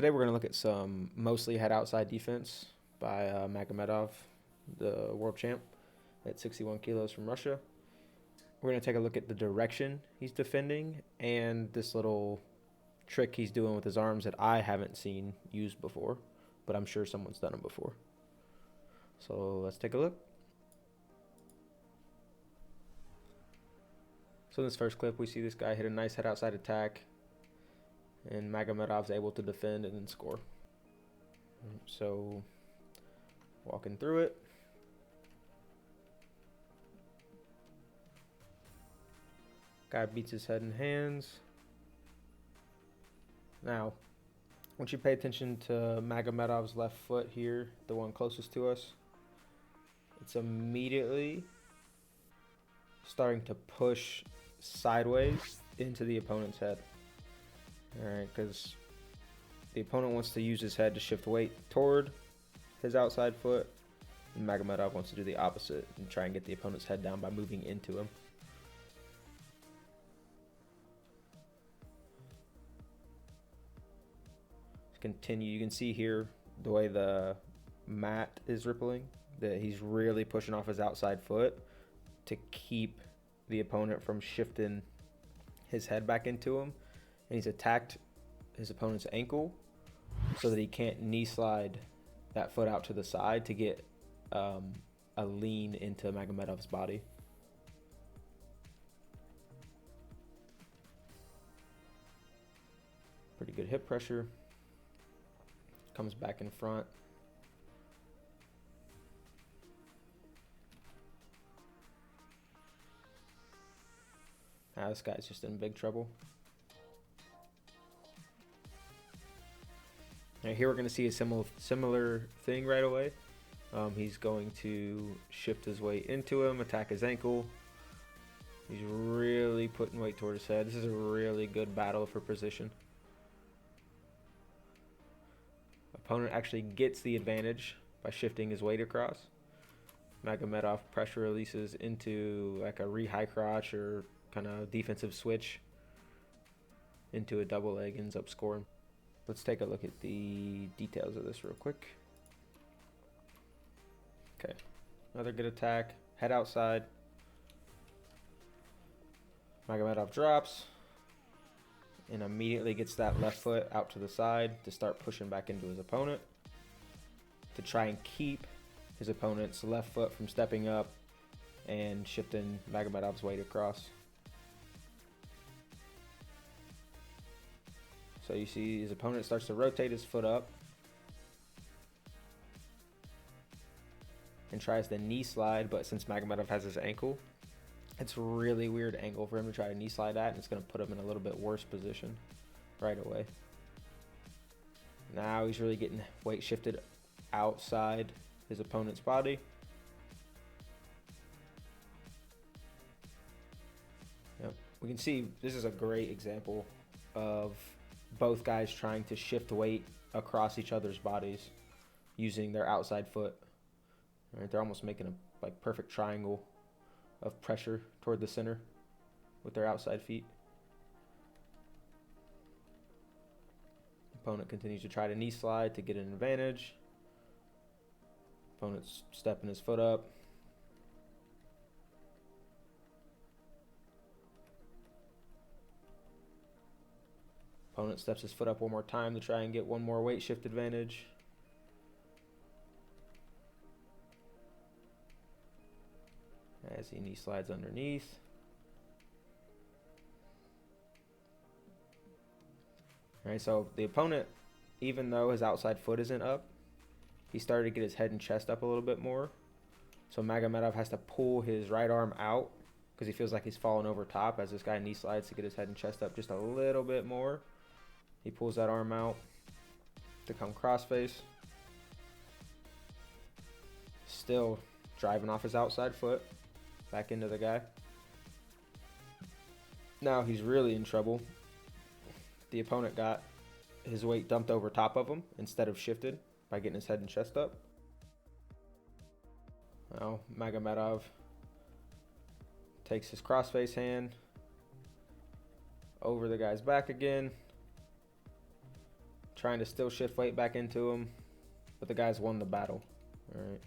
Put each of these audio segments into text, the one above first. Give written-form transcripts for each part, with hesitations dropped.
Today we're going to look at some mostly head outside defense by Magomedov, the world champ, at 61 kilos from Russia. We're going to take a look at the direction he's defending and this little trick he's doing with his arms that I haven't seen used before, but I'm sure someone's done it before. So let's take a look. So in this first clip, we see this guy hit a nice head outside attack, and Magomedov's able to defend and then score. So walking through it. Guy beats his head and hands. Now, once you pay attention to Magomedov's left foot here, the one closest to us, it's immediately starting to push sideways into the opponent's head. Alright, because the opponent wants to use his head to shift weight toward his outside foot, and Magomedov wants to do the opposite and try and get the opponent's head down by moving into him. Continue. You can see here the way the mat is rippling, that he's really pushing off his outside foot to keep the opponent from shifting his head back into him. And he's attacked his opponent's ankle so that he can't knee slide that foot out to the side to get a lean into Magomedov's body. Pretty good hip pressure. Comes back in front. Now this guy's just in big trouble. Now here we're going to see a similar thing right away. He's going to shift his weight into him, attack his ankle. He's really putting weight toward his head. This is a really good battle for position. Opponent actually gets the advantage by shifting his weight across. Magomedov pressure releases into like a re-high crotch or kind of defensive switch into a double leg, ends up scoring. Let's take a look at the details of this real quick. Okay, another good attack, head outside. Magomedov drops and immediately gets that left foot out to the side to start pushing back into his opponent to try and keep his opponent's left foot from stepping up and shifting Magomedov's weight across. So you see his opponent starts to rotate his foot up and tries to knee slide, but since Magomedov has his ankle, it's a really weird angle for him to try to knee slide at, and it's going to put him in a little bit worse position right away. Now he's really getting weight shifted outside his opponent's body. Yep. We can see this is a great example of both guys trying to shift weight across each other's bodies using their outside foot. All right, they're almost making a like perfect triangle of pressure toward the center with their outside feet. Opponent continues to try to knee slide to get an advantage. Opponent's stepping his foot up. Opponent steps his foot up one more time to try and get one more weight shift advantage. As he knee slides underneath. All right, so the opponent, even though his outside foot isn't up, he started to get his head and chest up a little bit more. So Magomedov has to pull his right arm out because he feels like he's falling over top as this guy knee slides to get his head and chest up just a little bit more. He pulls that arm out to come crossface. Still driving off his outside foot. Back into the guy. Now he's really in trouble. The opponent got his weight dumped over top of him instead of shifted by getting his head and chest up. Now Magomedov takes his crossface hand over the guy's back again. trying to still shift weight back into him, but the guy's won the battle. All right,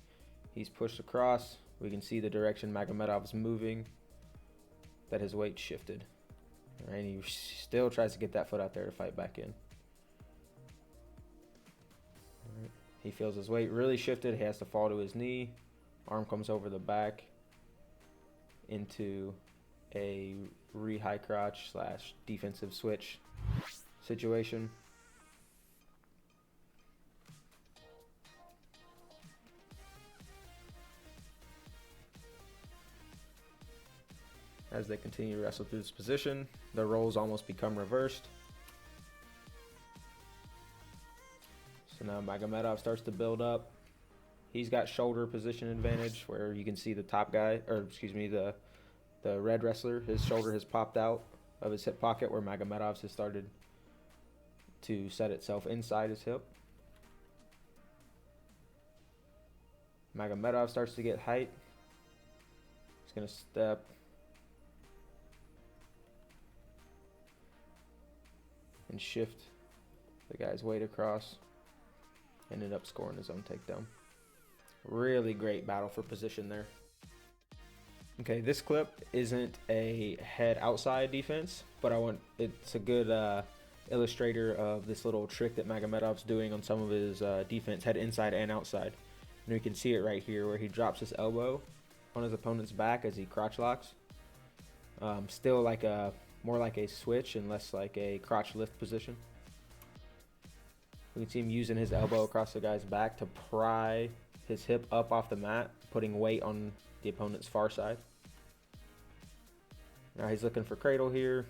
he's pushed across. We can see the direction Magomedov's moving, that his weight shifted. All right, and he still tries to get that foot out there to fight back in. All right. He feels his weight really shifted. He has to fall to his knee. Arm comes over the back into a re-high crotch / defensive switch situation. As they continue to wrestle through this position, the roles almost become reversed. So now Magomedov starts to build up. He's got shoulder position advantage, where you can see the top guy, or excuse me, the red wrestler, his shoulder has popped out of his hip pocket, where Magomedov's has started to set itself inside his hip. Magomedov starts to get height. He's going to step. And shift the guy's weight across. Ended up scoring his own takedown. Really great battle for position there. Okay, this clip isn't a head outside defense, but it's a good illustrator of this little trick that Magomedov's doing on some of his defense, head inside and outside. And we can see it right here where he drops his elbow on his opponent's back as he crotch locks. Still like more like a switch and less like a crotch lift position. We can see him using his elbow across the guy's back to pry his hip up off the mat, putting weight on the opponent's far side. Now he's looking for cradle here.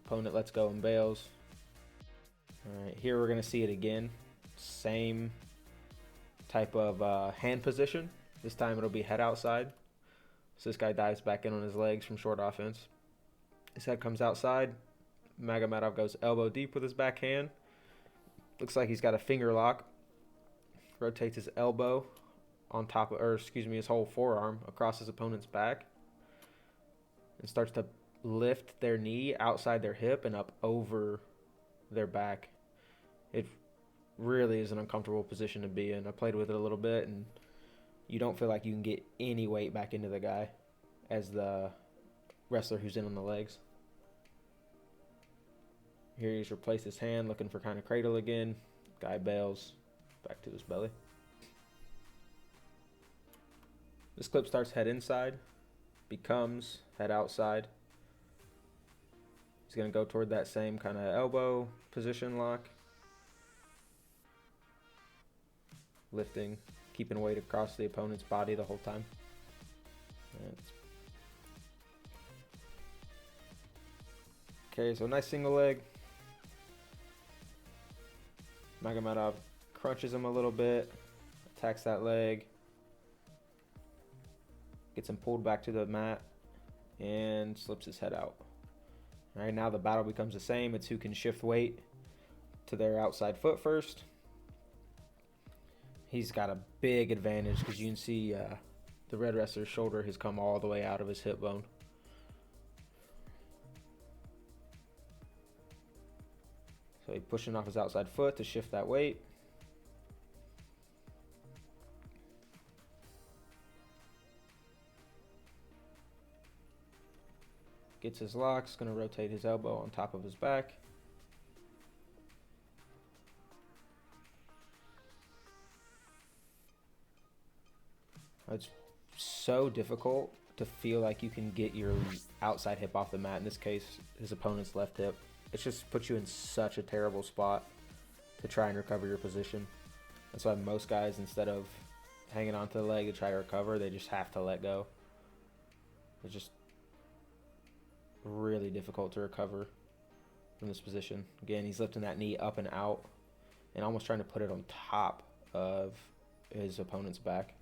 Opponent lets go and bails. All right, here we're going to see it again. Same type of hand position. This time it'll be head outside. So this guy dives back in on his legs from short offense. His head comes outside. Magomedov goes elbow deep with his backhand. Looks like he's got a finger lock. Rotates his elbow on top of, his whole forearm across his opponent's back. And starts to lift their knee outside their hip and up over their back. It really is an uncomfortable position to be in. I played with it a little bit, and you don't feel like you can get any weight back into the guy as the wrestler who's in on the legs. Here he's replaced his hand, looking for kind of cradle again. Guy bails back to his belly. This clip starts head inside, becomes head outside. He's going to go toward that same kind of elbow position lock. Lifting, keeping weight across the opponent's body the whole time. Okay, so nice single leg. Magomedov crunches him a little bit, attacks that leg, gets him pulled back to the mat, and slips his head out. All right, now the battle becomes the same. It's who can shift weight to their outside foot first. He's got a big advantage because you can see the red wrestler's shoulder has come all the way out of his hip bone. So he's pushing off his outside foot to shift that weight. Gets his locks, going to rotate his elbow on top of his back. It's so difficult to feel like you can get your outside hip off the mat. In this case, his opponent's left hip. It just puts you in such a terrible spot to try and recover your position. That's why most guys, instead of hanging onto the leg to try to recover, they just have to let go. It's just really difficult to recover from this position. Again, he's lifting that knee up and out and almost trying to put it on top of his opponent's back.